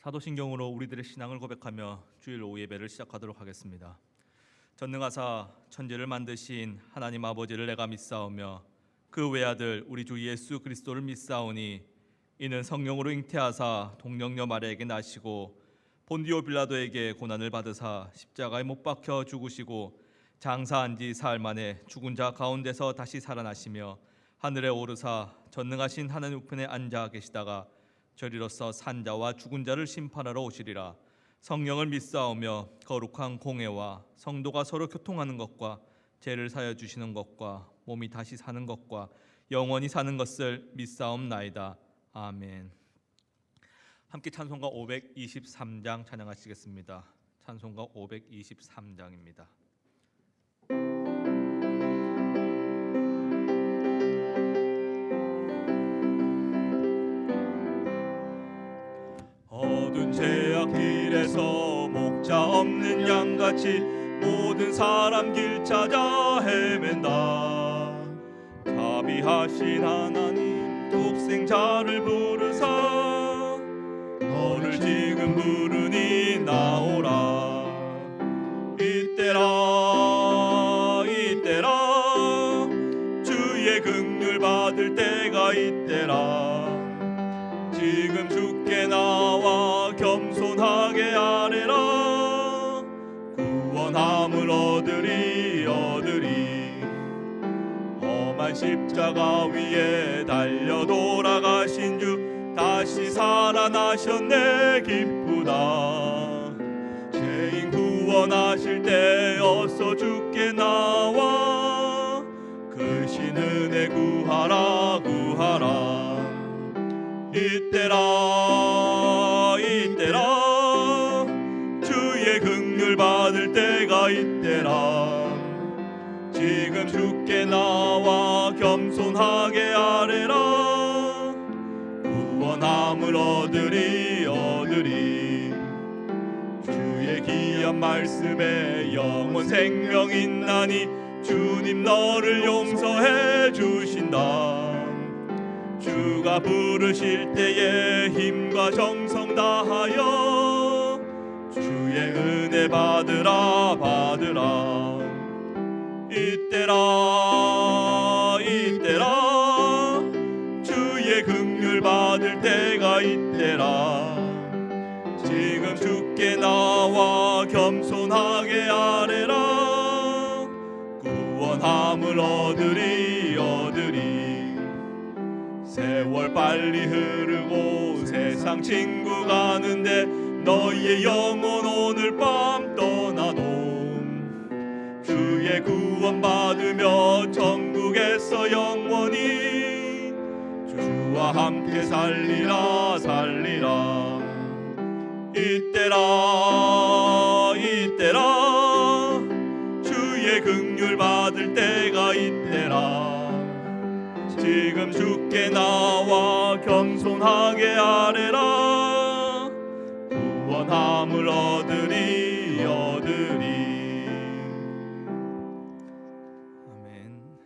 사도신경으로 우리들의 신앙을 고백하며 주일 오후 예배를 시작하도록 하겠습니다. 전능하사 천지를 만드신 하나님 아버지를 내가 믿사오며 그 외아들 우리 주 예수 그리스도를 믿사오니 이는 성령으로 잉태하사 동정녀 마리아에게 나시고 본디오 빌라도에게 고난을 받으사 십자가에 못 박혀 죽으시고 장사한 지 사흘 만에 죽은 자 가운데서 다시 살아나시며 하늘에 오르사 전능하신 하나님 우편에 앉아 계시다가 저리로서 산자와 죽은 자를 심판하러 오시리라. 성령을 믿사오며 거룩한 공회와 성도가 서로 교통하는 것과 죄를 사여 주시는 것과 몸이 다시 사는 것과 영원히 사는 것을 믿사옵나이다. 아멘. 함께 찬송가 523장 찬양하시겠습니다. 찬송가 523장입니다. 어두운 죄악 길에서 목자 없는 양같이 모든 사람 길 찾아 헤맨다. 자비하신 하나님 독생자를 부르사 너를 지금 부르니 나오라. 이때라 이때라 주의 긍휼 받을 때가 이때라. 지금 주께 나와 겸손하게 아뢰라. 구원함을 얻으리 험한 십자가 위에 달려 돌아가신 주 다시 살아나셨네 기쁘다. 죄인 구원하실 때 어서 주께 나와 그 신 은혜 구하라 구하라. 이때라 이때라 주의 긍휼 받을 때가 이때라. 지금 주께 나와 겸손하게 아뢰라. 구원함을 얻으리 주의 귀한 말씀에 영원 생명 있나니 주님 너를 용서해 주신다. 주가 부르실 때에 힘과 정성 다하여 주의 은혜 받으라 이때라 주의 긍휼 받을 때가 이때라. 지금 주께 나와 겸손하게 아뢰라. 구원함을 얻으리 세월 빨리 흐르고 세상 친구 가는데 너희의 영혼 오늘 밤 떠나도 주의 구원 받으며 천국에서 영원히 주와 함께 살리라 이때라 주의 긍휼 받을 때가 이때라. 지금 주께 나와 겸손하게 아뢰라. 구원함을 얻으리 아멘.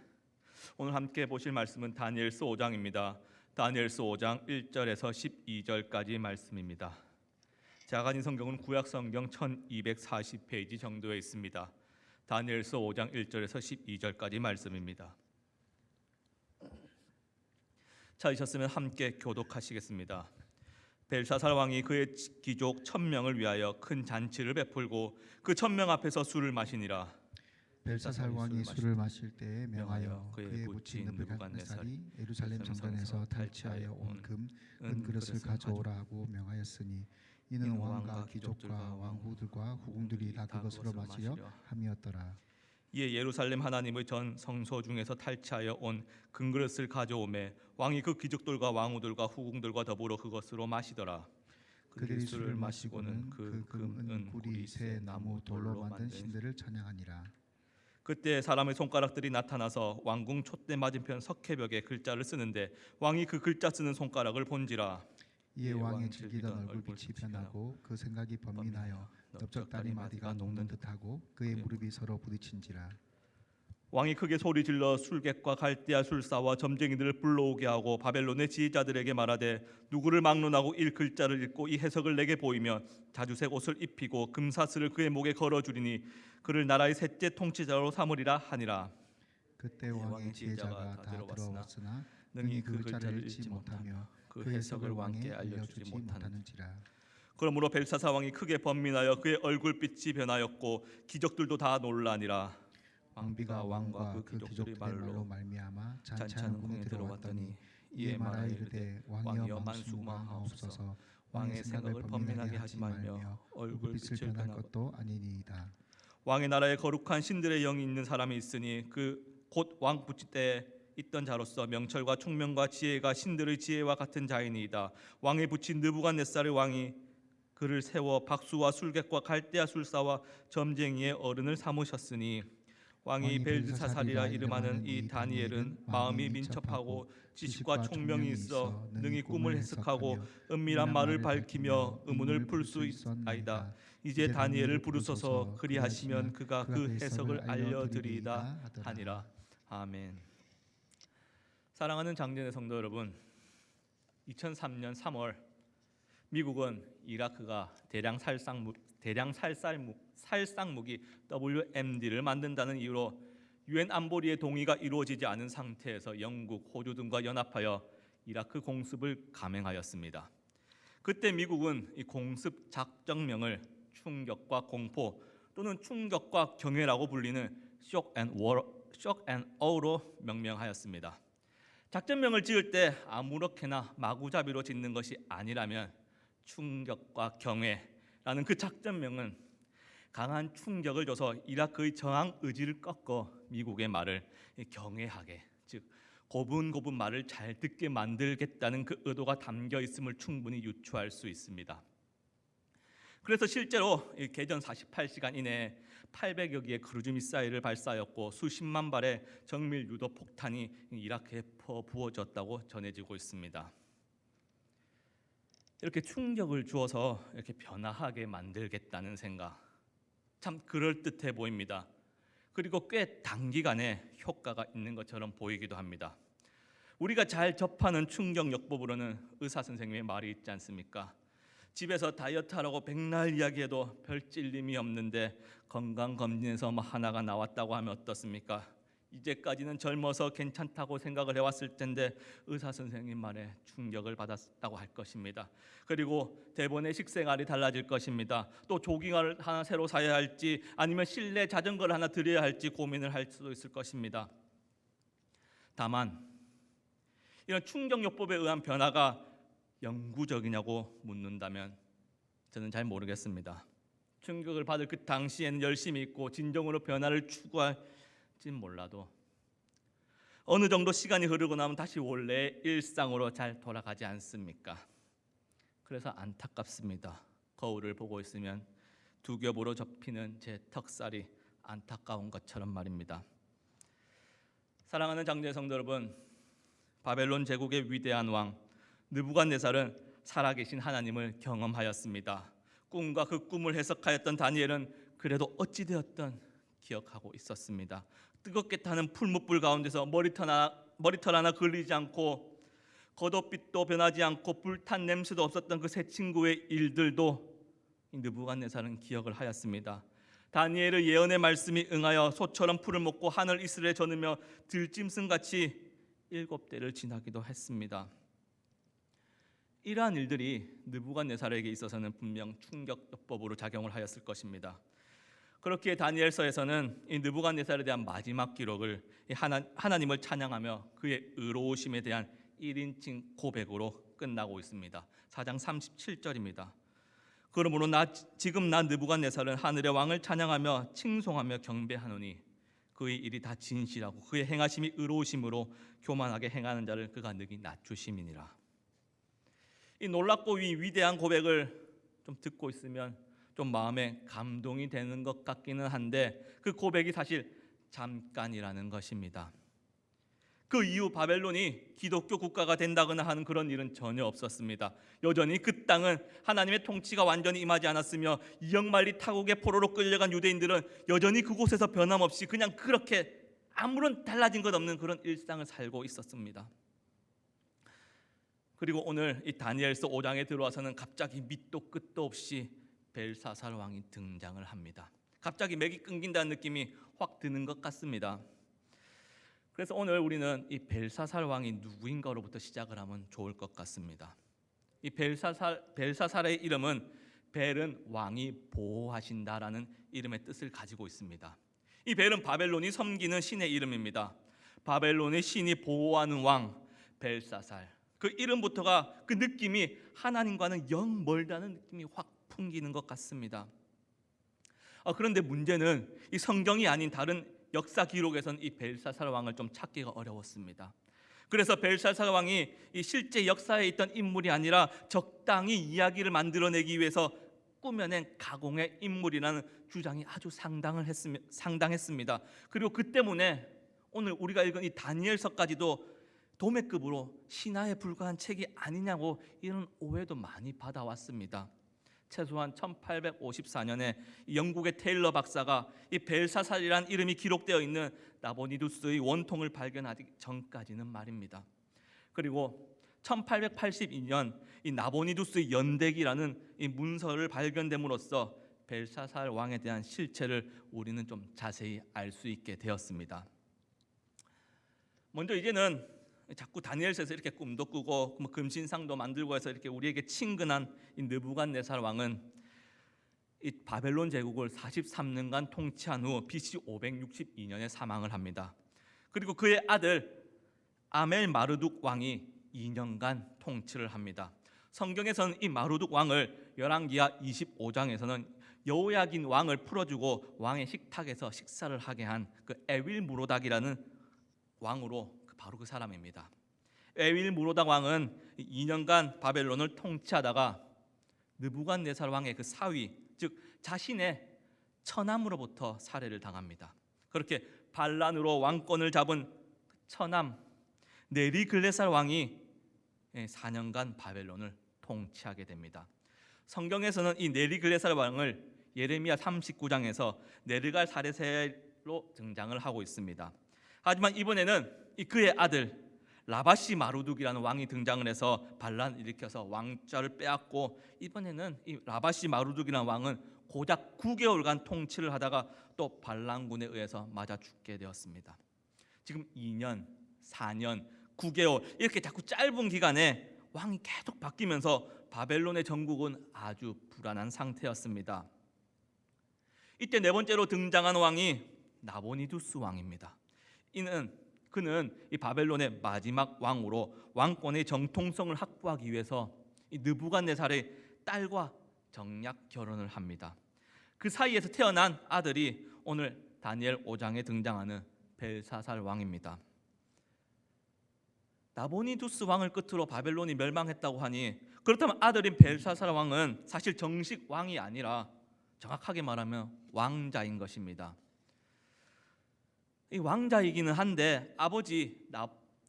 오늘 함께 보실 말씀은 다니엘서 5장입니다. 다니엘서 5장 1절에서 12절까지 말씀입니다. 제가 가진 성경은 구약 성경 1240페이지 정도에 있습니다. 다니엘서 5장 1절에서 12절까지 말씀입니다. 찾으셨으면 함께 교독하시겠습니다. 벨사살 왕이 그의 귀족 1000명을 위하여 큰 잔치를 베풀고 그 1000명 앞에서 술을 마시니라. 벨사살 왕이 술을 마실 때에 명하여 그의 부친 느부갓네살이 예루살렘 정전에서 탈취하여 온 은그릇을 가져오라 하고 명하였으니 이는 왕과 귀족과 왕후들과 후궁들이 다 그것으로 마시려 함이었더라. 이에 예루살렘 하나님의 전 성소 중에서 탈취하여 온 금그릇을 가져오매 왕이 그 귀족들과 왕후들과 후궁들과 더불어 그것으로 마시더라. 그들이 술을 마시고는 그 금, 구리, 새, 나무, 돌로 만든 신들을 찬양하니라. 그때 사람의 손가락들이 나타나서 왕궁 촛대 맞은편 석회벽에 글자를 쓰는데 왕이 그 글자 쓰는 손가락을 본지라. 이에 왕의 즐기던 얼굴빛이 변하고 그 생각이 번민하여 넓적다리 마디가 녹는 듯하고 그의 무릎이 서로 부딪힌지라. 왕이 크게 소리 질러 술객과 갈대아 술사와 점쟁이들을 불러오게 하고 바벨론의 지휘자들에게 말하되 누구를 막론하고 이 글자를 읽고 이 해석을 내게 보이면 자주색 옷을 입히고 금사슬을 그의 목에 걸어주리니 그를 나라의 셋째 통치자로 삼으리라 하니라. 그때 왕의 지혜자가 다 들어왔으나 능히 그 글자를 읽지 못하며 그 해석을 왕에 알려주지 못하는지라. 그러므로 벨사사 왕이 크게 번민하여 그의 얼굴빛이 변하였고 기적들도 다 놀라니라. 왕비가 왕과 그 귀족들의 말로 말미암아 잔치하는 궁에 들어왔더니 이에 말하 이르되 왕이여 만수무강하옵소서. 왕의 생각을 번민하게 하지 말며 얼굴빛을 변할 것도 아니니이다. 왕의 나라에 거룩한 신들의 영이 있는 사람이 있으니 그 곧 왕 부치 때에 있던 자로서 명철과 총명과 지혜가 신들의 지혜와 같은 자이니이다. 왕의 부친 느부갓네살의 왕이 그를 세워 박수와 술객과 갈대아 술사와 점쟁이의 어른을 삼으셨으니 왕이 벨드사살이라 이름하는 이 다니엘은 마음이 민첩하고 지식과 총명이 있어 능히 꿈을 해석하고 은밀한 말을 밝히며 의문을 풀 수 있나이다. 이제 다니엘을 부르소서. 그리하시면 그가 그 해석을 알려드리이다 하니라. 아멘. 사랑하는 장전의 성도 여러분, 2003년 3월 미국은 이라크가 대량 살상무기 WMD를 만든다는 이유로 유엔 안보리의 동의가 이루어지지 않은 상태에서 영국, 호주 등과 연합하여 이라크 공습을 감행하였습니다. 그때 미국은 이 공습 작전명을 충격과 공포 또는 충격과 경외라고 불리는 shock and aw로 명명하였습니다. 작전명을 지을 때 아무렇게나 마구잡이로 짓는 것이 아니라면 충격과 경외라는 그 작전명은 강한 충격을 줘서 이라크의 저항 의지를 꺾어 미국의 말을 경외하게, 즉 고분고분 말을 잘 듣게 만들겠다는 그 의도가 담겨 있음을 충분히 유추할 수 있습니다. 그래서 실제로 개전 48시간 이내에 800여 개의 크루즈 미사일을 발사하였고 수십만 발의 정밀 유도 폭탄이 이라크에 퍼부어졌다고 전해지고 있습니다. 이렇게 충격을 주어서 이렇게 변화하게 만들겠다는 생각, 참 그럴듯해 보입니다. 그리고 꽤 단기간에 효과가 있는 것처럼 보이기도 합니다. 우리가 잘 접하는 충격요법으로는 의사 선생님의 말이 있지 않습니까? 집에서 다이어트하라고 백날 이야기해도 별 찔림이 없는데 건강검진에서 하나가 나왔다고 하면 어떻습니까? 이제까지는 젊어서 괜찮다고 생각을 해왔을 텐데 의사 선생님 말에 충격을 받았다고 할 것입니다. 그리고 대본의 식생활이 달라질 것입니다. 또 조깅화를 하나 새로 사야 할지 아니면 실내 자전거를 하나 들여야 할지 고민을 할 수도 있을 것입니다. 다만 이런 충격요법에 의한 변화가 영구적이냐고 묻는다면 저는 잘 모르겠습니다. 충격을 받을 그 당시에는 열심히 있고 진정으로 변화를 추구할진 몰라도 어느 정도 시간이 흐르고 나면 다시 원래의 일상으로 잘 돌아가지 않습니까? 그래서 안타깝습니다. 거울을 보고 있으면 두 겹으로 접히는 제 턱살이 안타까운 것처럼 말입니다. 사랑하는 장제 성도 여러분, 바벨론 제국의 위대한 왕 느부갓네살은 살아계신 하나님을 경험하였습니다. 꿈과 그 꿈을 해석하였던 다니엘은 그래도 어찌되었든 기억하고 있었습니다. 뜨겁게 타는 풀무불 가운데서 머리털 하나 걸리지 않고 겉옷빛도 변하지 않고 불탄 냄새도 없었던 그 세 친구의 일들도 느부갓네살은 기억을 하였습니다. 다니엘의 예언의 말씀이 응하여 소처럼 풀을 먹고 하늘 이슬에 젖으며 들짐승같이 7대를 지나기도 했습니다. 이러한 일들이 느부갓네살에게 있어서는 분명 충격요법으로 작용을 하였을 것입니다. 그렇기에 다니엘서에서는 이 느부갓네살에 대한 마지막 기록을 하나님을 찬양하며 그의 의로우심에 대한 1인칭 고백으로 끝나고 있습니다. 4장 37절입니다. 그러므로 지금 나 느부갓네살은 하늘의 왕을 찬양하며 칭송하며 경배하노니 그의 일이 다 진실하고 그의 행하심이 의로우심으로 교만하게 행하는 자를 그가 능히 낮추심이니라. 이 놀랍고 위대한 고백을 좀 듣고 있으면 좀 마음에 감동이 되는 것 같기는 한데 그 고백이 사실 잠깐이라는 것입니다. 그 이후 바벨론이 기독교 국가가 된다거나 하는 그런 일은 전혀 없었습니다. 여전히 그 땅은 하나님의 통치가 완전히 임하지 않았으며 이역만리 타국의 포로로 끌려간 유대인들은 여전히 그곳에서 변함없이 그냥 그렇게 아무런 달라진 것 없는 그런 일상을 살고 있었습니다. 그리고 오늘 이 다니엘서 5장에 들어와서는 갑자기 밑도 끝도 없이 벨사살 왕이 등장을 합니다. 갑자기 맥이 끊긴다는 느낌이 확 드는 것 같습니다. 그래서 오늘 우리는 이 벨사살 왕이 누구인가로부터 시작을 하면 좋을 것 같습니다. 이 벨사살의 이름은 벨은 왕이 보호하신다라는 이름의 뜻을 가지고 있습니다. 이 벨은 바벨론이 섬기는 신의 이름입니다. 바벨론의 신이 보호하는 왕 벨사살. 그 이름부터가 그 느낌이 하나님과는 영 멀다는 느낌이 확 풍기는 것 같습니다. 그런데 문제는 이 성경이 아닌 다른 역사 기록에서는 이 벨사살 왕을 좀 찾기가 어려웠습니다. 그래서 벨사살 왕이 이 실제 역사에 있던 인물이 아니라 적당히 이야기를 만들어내기 위해서 꾸며낸 가공의 인물이라는 주장이 아주 상당했습니다. 그리고 그 때문에 오늘 우리가 읽은 이 다니엘서까지도 도매급으로 신화에 불과한 책이 아니냐고 이런 오해도 많이 받아왔습니다. 최소한 1854년에 영국의 테일러 박사가 이 벨사살이라는 이름이 기록되어 있는 나보니두스의 원통을 발견하기 전까지는 말입니다. 그리고 1882년 이 나보니두스의 연대기라는 이 문서를 발견됨으로써 벨사살 왕에 대한 실체를 우리는 좀 자세히 알 수 있게 되었습니다. 먼저 이제는 자꾸 다니엘서에서 이렇게 꿈도 꾸고 금신상도 만들고 해서 이렇게 우리에게 친근한 이 느부갓네살 왕은 이 바벨론 제국을 43년간 통치한 후 BC 562년에 사망을 합니다. 그리고 그의 아들 아멜 마르둑 왕이 2년간 통치를 합니다. 성경에서는 이 마르둑 왕을 열왕기하 25장에서는 여호야긴 왕을 풀어주고 왕의 식탁에서 식사를 하게 한 그 에윌 무로닥이라는 왕으로 바로 그 사람입니다. 에윌 무로닥 왕은 2년간 바벨론을 통치하다가 느부갓네살 왕의 그 사위, 즉 자신의 처남으로부터 살해를 당합니다. 그렇게 반란으로 왕권을 잡은 처남 네리글레살 왕이 4년간 바벨론을 통치하게 됩니다. 성경에서는 이 네리글레살 왕을 예레미야 39장에서 네르갈 사레세로 등장을 하고 있습니다. 하지만 이번에는 그의 아들 라바시 마루둑이라는 왕이 등장을 해서 반란을 일으켜서 왕좌를 빼앗고, 이번에는 이 라바시 마루둑이라는 왕은 고작 9개월간 통치를 하다가 또 반란군에 의해서 맞아 죽게 되었습니다. 지금 2년, 4년, 9개월 이렇게 자꾸 짧은 기간에 왕이 계속 바뀌면서 바벨론의 전국은 아주 불안한 상태였습니다. 이때 네 번째로 등장한 왕이 나보니두스 왕입니다. 그는 이 바벨론의 마지막 왕으로 왕권의 정통성을 확보하기 위해서 이 느부갓네살의 딸과 정략 결혼을 합니다. 그 사이에서 태어난 아들이 오늘 다니엘 5장에 등장하는 벨사살 왕입니다. 나보니두스 왕을 끝으로 바벨론이 멸망했다고 하니, 그렇다면 아들인 벨사살 왕은 사실 정식 왕이 아니라 정확하게 말하면 왕자인 것입니다. 이 왕자이기는 한데 아버지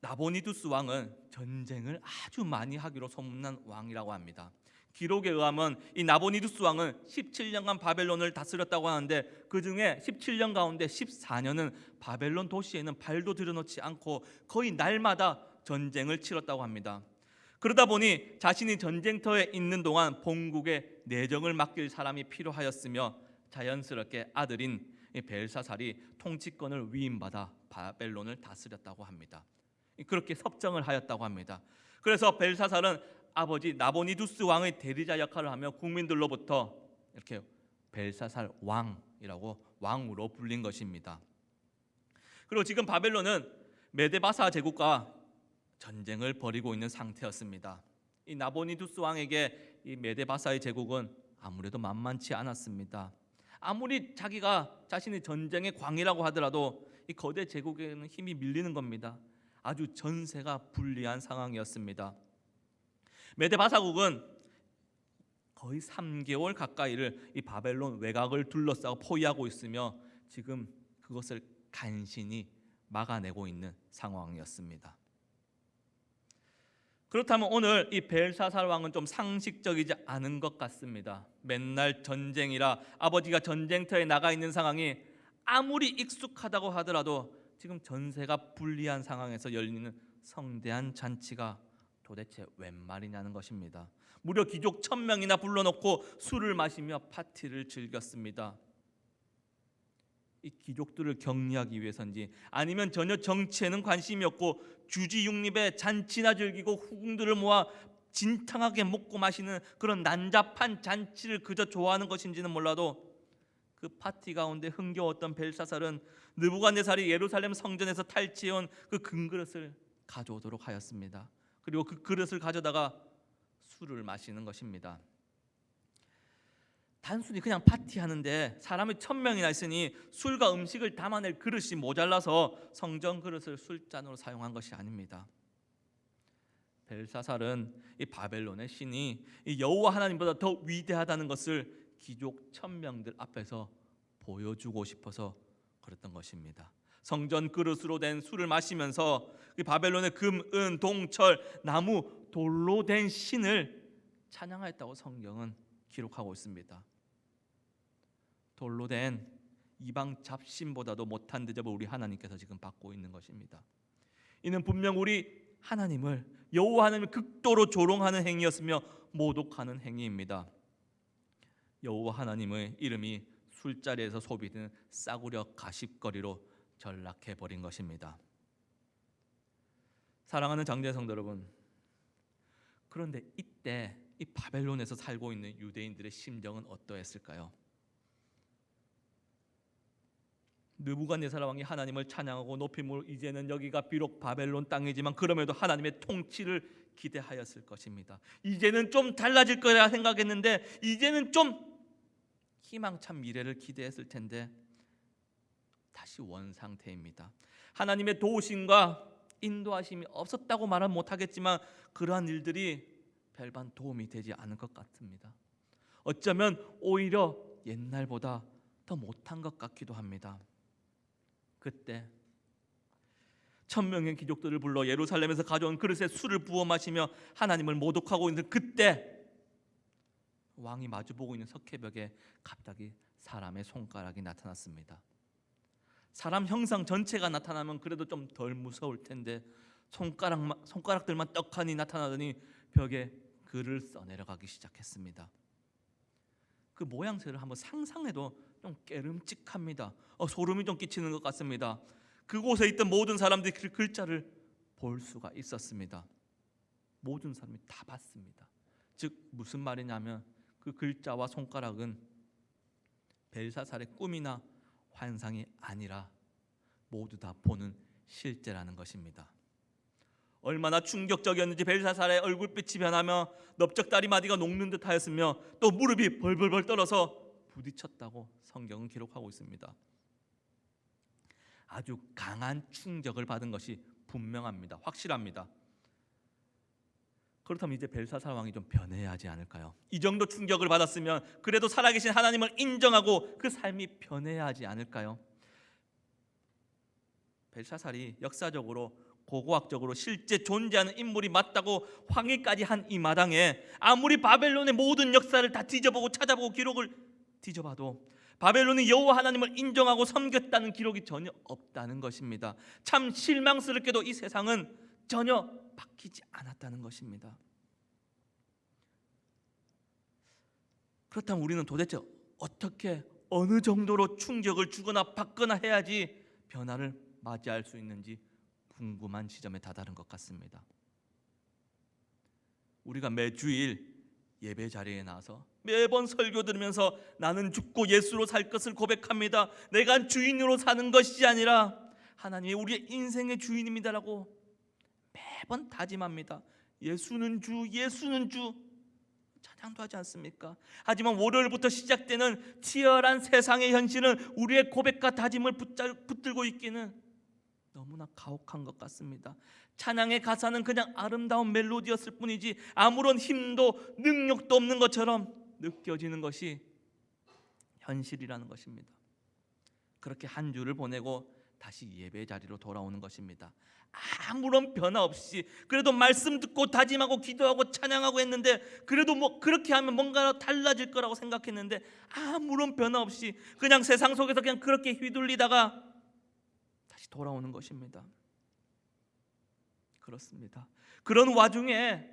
나보니두스 왕은 전쟁을 아주 많이 하기로 소문난 왕이라고 합니다. 기록에 의하면 이 나보니두스 왕은 17년간 바벨론을 다스렸다고 하는데 그 중에 17년 가운데 14년은 바벨론 도시에는 발도 들여놓지 않고 거의 날마다 전쟁을 치렀다고 합니다. 그러다 보니 자신이 전쟁터에 있는 동안 본국의 내정을 맡길 사람이 필요하였으며 자연스럽게 아들인 벨사살이 통치권을 위임받아 바벨론을 다스렸다고 합니다. 그렇게 섭정을 하였다고 합니다. 그래서 벨사살은 아버지 나보니두스 왕의 대리자 역할을 하며 국민들로부터 이렇게 벨사살 왕이라고 왕으로 불린 것입니다. 그리고 지금 바벨론은 메데바사 제국과 전쟁을 벌이고 있는 상태였습니다. 이 나보니두스 왕에게 이 메데바사의 제국은 아무래도 만만치 않았습니다. 아무리 자기가 자신의 전쟁의 광이라고 하더라도 이 거대 제국에는 힘이 밀리는 겁니다. 아주 전세가 불리한 상황이었습니다. 메데바사국은 거의 3개월 가까이를 이 바벨론 외곽을 둘러싸고 포위하고 있으며 지금 그것을 간신히 막아내고 있는 상황이었습니다. 그렇다면 오늘 이 벨사살 왕은 좀 상식적이지 않은 것 같습니다. 맨날 전쟁이라 아버지가 전쟁터에 나가 있는 상황이 아무리 익숙하다고 하더라도 지금 전세가 불리한 상황에서 열리는 성대한 잔치가 도대체 웬 말이냐는 것입니다. 무려 귀족 1000명이나 불러놓고 술을 마시며 파티를 즐겼습니다. 이 귀족들을 격리하기 위해서인지 아니면 전혀 정치에는 관심이 없고 주지육립에 잔치나 즐기고 후궁들을 모아 진탕하게 먹고 마시는 그런 난잡한 잔치를 그저 좋아하는 것인지는 몰라도 그 파티 가운데 흥겨웠던 벨사살은 느부갓네살이 예루살렘 성전에서 탈취해온 그 금그릇을 가져오도록 하였습니다. 그리고 그 그릇을 가져다가 술을 마시는 것입니다. 단순히 그냥 파티하는데 사람이 1000명이나 있으니 술과 음식을 담아낼 그릇이 모자라서 성전 그릇을 술잔으로 사용한 것이 아닙니다. 벨사살은 이 바벨론의 신이 이 여호와 하나님보다 더 위대하다는 것을 귀족 1000명들 앞에서 보여주고 싶어서 그랬던 것입니다. 성전 그릇으로 된 술을 마시면서 이 바벨론의 금, 은, 동, 철, 나무, 돌로 된 신을 찬양하였다고 성경은 기록하고 있습니다. 돌로 된 이방 잡신보다도 못한 대접을 우리 하나님께서 지금 받고 있는 것입니다. 이는 분명 우리 하나님을 여호와 하나님을 극도로 조롱하는 행위였으며 모독하는 행위입니다. 여호와 하나님의 이름이 술자리에서 소비되는 싸구려 가십거리로 전락해 버린 것입니다. 사랑하는 장제 성도 여러분, 그런데 이때 이 바벨론에서 살고 있는 유대인들의 심정은 어떠했을까요? 느부갓네살 왕이 하나님을 찬양하고 높임으로 이제는 여기가 비록 바벨론 땅이지만 그럼에도 하나님의 통치를 기대하였을 것입니다. 이제는 좀 달라질 거라 생각했는데 이제는 좀 희망찬 미래를 기대했을 텐데 다시 원상태입니다. 하나님의 도우심과 인도하심이 없었다고 말은 못하겠지만 그러한 일들이 별반 도움이 되지 않을 것 같습니다. 어쩌면 오히려 옛날보다 더 못한 것 같기도 합니다. 그때 1000명의 귀족들을 불러 예루살렘에서 가져온 그릇에 술을 부어 마시며 하나님을 모독하고 있는 그때 왕이 마주보고 있는 석회벽에 갑자기 사람의 손가락이 나타났습니다. 사람 형상 전체가 나타나면 그래도 좀 덜 무서울 텐데 손가락들만 떡하니 나타나더니 벽에 글을 써내려가기 시작했습니다. 그 모양새를 한번 상상해도 좀 깨름직합니다. 소름이 좀 끼치는 것 같습니다. 그곳에 있던 모든 사람들이 그 글자를 볼 수가 있었습니다. 모든 사람이 다 봤습니다. 즉 무슨 말이냐면 그 글자와 손가락은 벨사살의 꿈이나 환상이 아니라 모두 다 보는 실제라는 것입니다. 얼마나 충격적이었는지 벨사살의 얼굴빛이 변하며 넓적다리 마디가 녹는 듯 하였으며 또 무릎이 벌벌벌 떨어서 부딪혔다고 성경은 기록하고 있습니다. 아주 강한 충격을 받은 것이 분명합니다. 확실합니다. 그렇다면 이제 벨사살 왕이 좀 변해야 하지 않을까요? 이 정도 충격을 받았으면 그래도 살아계신 하나님을 인정하고 그 삶이 변해야 하지 않을까요? 벨사살이 역사적으로 고고학적으로 실제 존재하는 인물이 맞다고 항의까지 한 이 마당에 아무리 바벨론의 모든 역사를 다 뒤져보고 찾아보고 기록을 뒤져봐도 바벨론이 여호와 하나님을 인정하고 섬겼다는 기록이 전혀 없다는 것입니다. 참 실망스럽게도 이 세상은 전혀 바뀌지 않았다는 것입니다. 그렇다면 우리는 도대체 어떻게 어느 정도로 충격을 주거나 받거나 해야지 변화를 맞이할 수 있는지 궁금한 지점에 다다른 것 같습니다. 우리가 매주일 예배 자리에 나와서 매번 설교 들으면서 나는 죽고 예수로 살 것을 고백합니다. 내가 주인으로 사는 것이 아니라 하나님이 우리의 인생의 주인입니다라고 매번 다짐합니다. 예수는 주, 예수는 주 찬양도 하지 않습니까? 하지만 월요일부터 시작되는 치열한 세상의 현실은 우리의 고백과 다짐을 붙들고 있기는 너무나 가혹한 것 같습니다. 찬양의 가사는 그냥 아름다운 멜로디였을 뿐이지 아무런 힘도 능력도 없는 것처럼 느껴지는 것이 현실이라는 것입니다. 그렇게 한 주를 보내고 다시 예배 자리로 돌아오는 것입니다. 아무런 변화 없이 그래도 말씀 듣고 다짐하고 기도하고 찬양하고 했는데 그래도 뭐 그렇게 하면 뭔가 달라질 거라고 생각했는데 아무런 변화 없이 그냥 세상 속에서 그냥 그렇게 휘둘리다가 다시 돌아오는 것입니다. 그렇습니다. 그런 와중에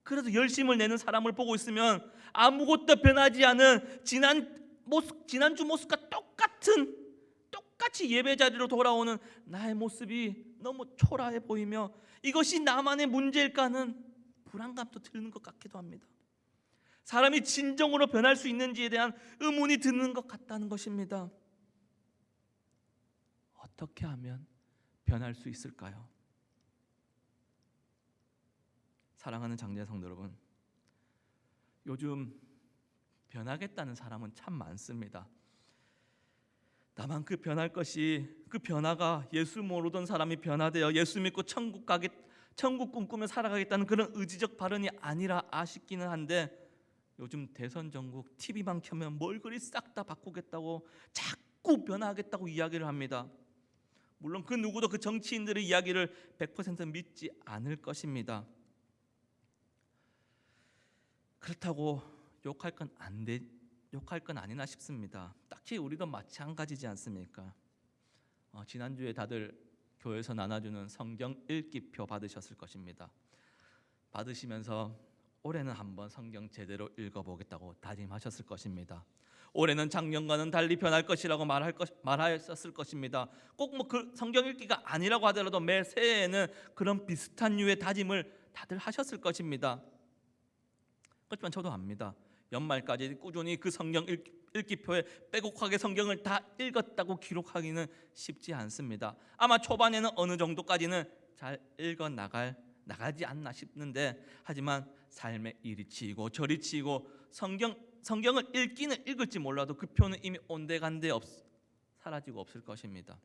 그래도 열심을 내는 사람을 보고 있으면 아무것도 변하지 않은 지난주 모습과 똑같이 예배 자리로 돌아오는 나의 모습이 너무 초라해 보이며 이것이 나만의 문제일까 하는 불안감도 드는 것 같기도 합니다. 사람이 진정으로 변할 수 있는지에 대한 의문이 드는 것 같다는 것입니다. 어떻게 하면 변할 수 있을까요? 사랑하는 장제 성도 여러분, 요즘 변하겠다는 사람은 참 많습니다. 다만 그 변화가 예수 모르던 사람이 변화되어 예수 믿고 천국 꿈꾸며 살아가겠다는 그런 의지적 발언이 아니라 아쉽기는 한데, 요즘 대선 전국 TV만 켜면 뭘 그리 싹 다 바꾸겠다고 자꾸 변화하겠다고 이야기를 합니다. 물론 그 누구도 그 정치인들의 이야기를 100% 믿지 않을 것입니다. 그렇다고 욕할 건 아니나 싶습니다. 딱히 우리도 마찬가지지 않습니까? 지난주에 다들 교회에서 나눠주는 성경 읽기표 받으셨을 것입니다. 받으시면서 올해는 한번 성경 제대로 읽어보겠다고 다짐하셨을 것입니다. 올해는 작년과는 달리 변할 것이라고 말하셨을 것입니다. 꼭 그 성경 읽기가 아니라고 하더라도 매 새해에는 그런 비슷한 류의 다짐을 다들 하셨을 것입니다. 그렇지만 저도 압니다. 연말까지 꾸준히 그 성경 읽기표에 빼곡하게 성경을 다 읽었다고 기록하기는 쉽지 않습니다. 아마 초반에는 어느 정도까지는 잘 읽어 나가지 않나 싶는데, 하지만 삶에 이리 치이고 저리 치이고 성경을 읽기는 읽을지 몰라도 그 표는 이미 온데간데 사라지고 없을 것입니다.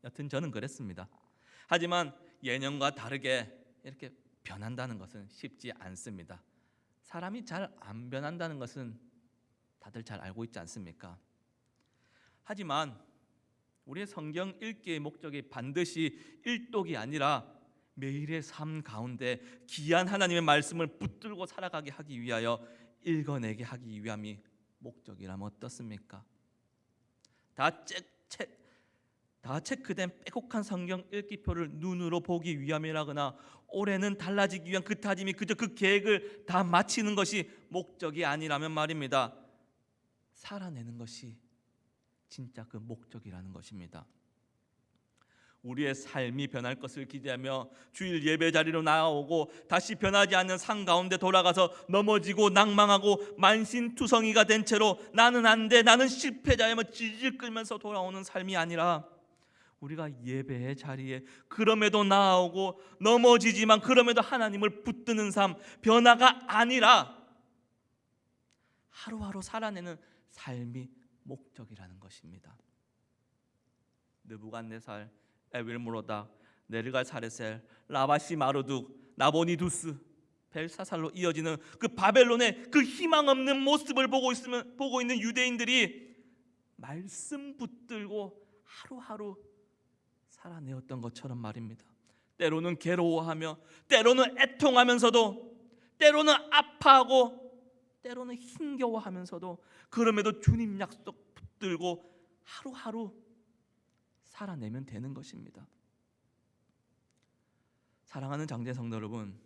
여튼 저는 그랬습니다. 하지만 예년과 다르게 이렇게 변한다는 것은 쉽지 않습니다. 사람이 잘 안 변한다는 것은 다들 잘 알고 있지 않습니까? 하지만 우리의 성경 읽기의 목적이 반드시 일독이 아니라 매일의 삶 가운데 귀한 하나님의 말씀을 붙들고 살아가게 하기 위하여 읽어내게 하기 위함이 목적이라면 어떻습니까? 다 체크된 빼곡한 성경 읽기표를 눈으로 보기 위함이라거나 올해는 달라지기 위한 그 다짐이 그저 그 계획을 다 마치는 것이 목적이 아니라면 말입니다. 살아내는 것이 진짜 그 목적이라는 것입니다. 우리의 삶이 변할 것을 기대하며 주일 예배 자리로 나아오고 다시 변하지 않는 상 가운데 돌아가서 넘어지고 낭망하고 만신투성이가 된 채로 나는 안 돼, 나는 실패자야며 질질 끌면서 돌아오는 삶이 아니라, 우리가 예배의 자리에 그럼에도 나아오고 넘어지지만 그럼에도 하나님을 붙드는 삶, 변화가 아니라 하루하루 살아내는 삶이 목적이라는 것입니다. 느부갓네살, 에윌무로닥, 네르갈사레셀, 라바시 마르둑, 나보니두스, 벨사살로 이어지는 그 바벨론의 그 희망 없는 모습을 보고 있는 유대인들이 말씀 붙들고 하루하루 살아내었던 것처럼 말입니다. 때로는 괴로워하며, 때로는 애통하면서도, 때로는 아파하고, 때로는 힘겨워하면서도 그럼에도 주님 약속 붙들고 하루하루 살아내면 되는 것입니다. 사랑하는 장제 성도 여러분,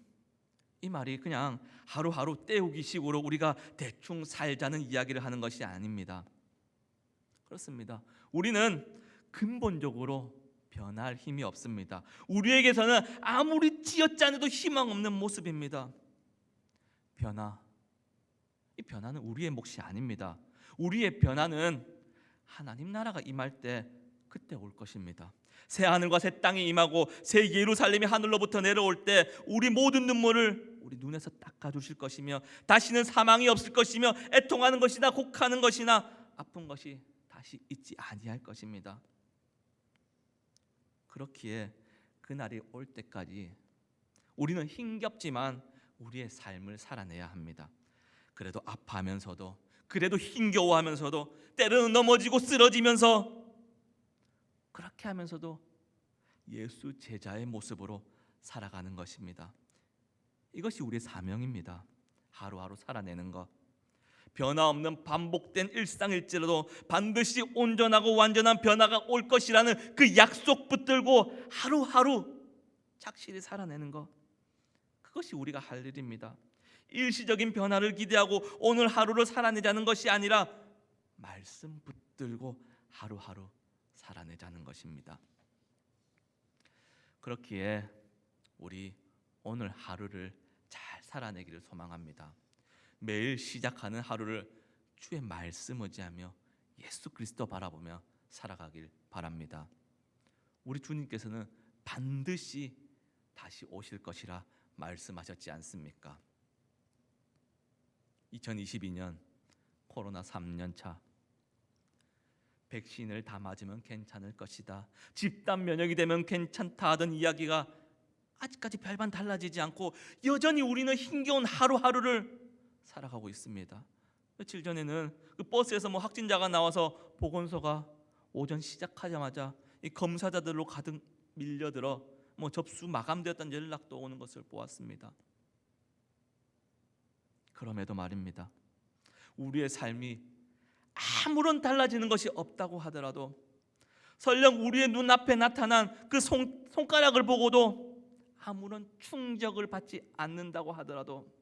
이 말이 그냥 하루하루 때우기 식으로 우리가 대충 살자는 이야기를 하는 것이 아닙니다. 그렇습니다. 우리는 근본적으로 변할 힘이 없습니다. 우리에게서는 아무리 쥐어짜내도 희망 없는 모습입니다. 이 변화는 우리의 몫이 아닙니다. 우리의 변화는 하나님 나라가 임할 때 그때 올 것입니다. 새 하늘과 새 땅이 임하고 새 예루살렘이 하늘로부터 내려올 때 우리 모든 눈물을 우리 눈에서 닦아주실 것이며, 다시는 사망이 없을 것이며, 애통하는 것이나 곡하는 것이나 아픈 것이 다시 있지 아니할 것입니다. 그렇기에 그날이 올 때까지 우리는 힘겹지만 우리의 삶을 살아내야 합니다. 그래도 아파하면서도, 그래도 힘겨워하면서도, 때로는 넘어지고 쓰러지면서, 그렇게 하면서도 예수 제자의 모습으로 살아가는 것입니다. 이것이 우리의 사명입니다. 하루하루 살아내는 것. 변화없는 반복된 일상일지라도 반드시 온전하고 완전한 변화가 올 것이라는 그 약속 붙들고 하루하루 착실히 살아내는 것, 그것이 우리가 할 일입니다. 일시적인 변화를 기대하고 오늘 하루를 살아내자는 것이 아니라 말씀 붙들고 하루하루 살아내자는 것입니다. 그렇기에 우리 오늘 하루를 잘 살아내기를 소망합니다. 매일 시작하는 하루를 주의 말씀 의지하며 예수 그리스도 바라보며 살아가길 바랍니다. 우리 주님께서는 반드시 다시 오실 것이라 말씀하셨지 않습니까? 2022년 코로나 3년차, 백신을 다 맞으면 괜찮을 것이다, 집단 면역이 되면 괜찮다 하던 이야기가 아직까지 별반 달라지지 않고 여전히 우리는 힘겨운 하루하루를 살아가고 있습니다. 며칠 전에는 그 버스에서 확진자가 나와서 보건소가 오전 시작하자마자 이 검사자들로 가득 밀려들어 접수 마감되었다는 연락도 오는 것을 보았습니다. 그럼에도 말입니다, 우리의 삶이 아무런 달라지는 것이 없다고 하더라도, 설령 우리의 눈앞에 나타난 그 손가락을 보고도 아무런 충격을 받지 않는다고 하더라도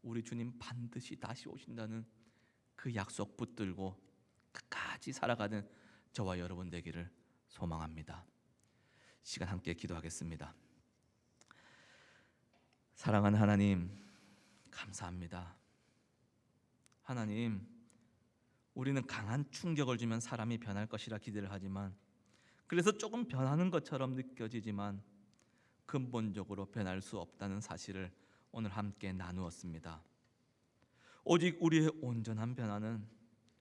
우리 주님 반드시 다시 오신다는 그 약속 붙들고 끝까지 살아가는 저와 여러분 되기를 소망합니다. 시간 함께 기도하겠습니다. 사랑하는 하나님, 감사합니다. 하나님, 우리는 강한 충격을 주면 사람이 변할 것이라 기대를 하지만, 그래서 조금 변하는 것처럼 느껴지지만 근본적으로 변할 수 없다는 사실을 오늘 함께 나누었습니다. 오직 우리의 온전한 변화는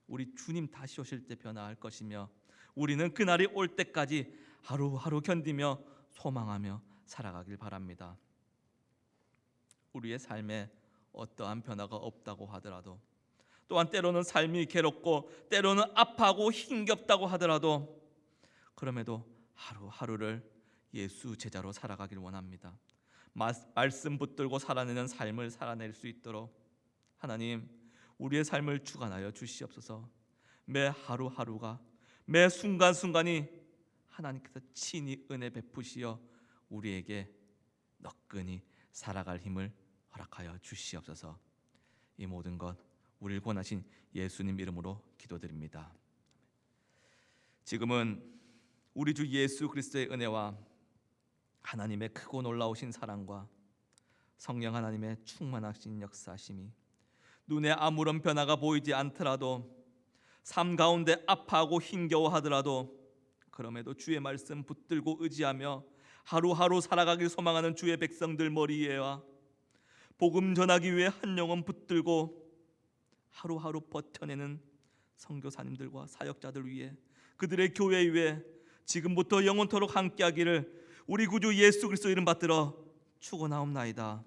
우리 주님 다시 오실 때 변화할 것이며, 우리는 그날이 올 때까지 하루하루 견디며 소망하며 살아가길 바랍니다. 우리의 삶에 어떠한 변화가 없다고 하더라도, 또한 때로는 삶이 괴롭고 때로는 아파하고 힘겹다고 하더라도, 그럼에도 하루하루를 예수 제자로 살아가길 원합니다. 말씀 붙들고 살아내는 삶을 살아낼 수 있도록 하나님, 우리의 삶을 주관하여 주시옵소서. 매 하루하루가, 매 순간순간이 하나님께서 친히 은혜 베푸시어 우리에게 너끈히 살아갈 힘을 허락하여 주시옵소서. 이 모든 것 우리를 권하신 예수님 이름으로 기도드립니다. 지금은 우리 주 예수 그리스도의 은혜와 하나님의 크고 놀라우신 사랑과 성령 하나님의 충만하신 역사심이 눈에 아무런 변화가 보이지 않더라도, 삶 가운데 아파하고 힘겨워하더라도, 그럼에도 주의 말씀 붙들고 의지하며 하루하루 살아가길 소망하는 주의 백성들 머리에와 복음 전하기 위해 한 영혼 붙들고 하루하루 버텨내는 선교사님들과 사역자들 위해, 그들의 교회 위해 지금부터 영원토록 함께하기를 우리 구주 예수 그리스도 이름 받들어 축원하옵나이다.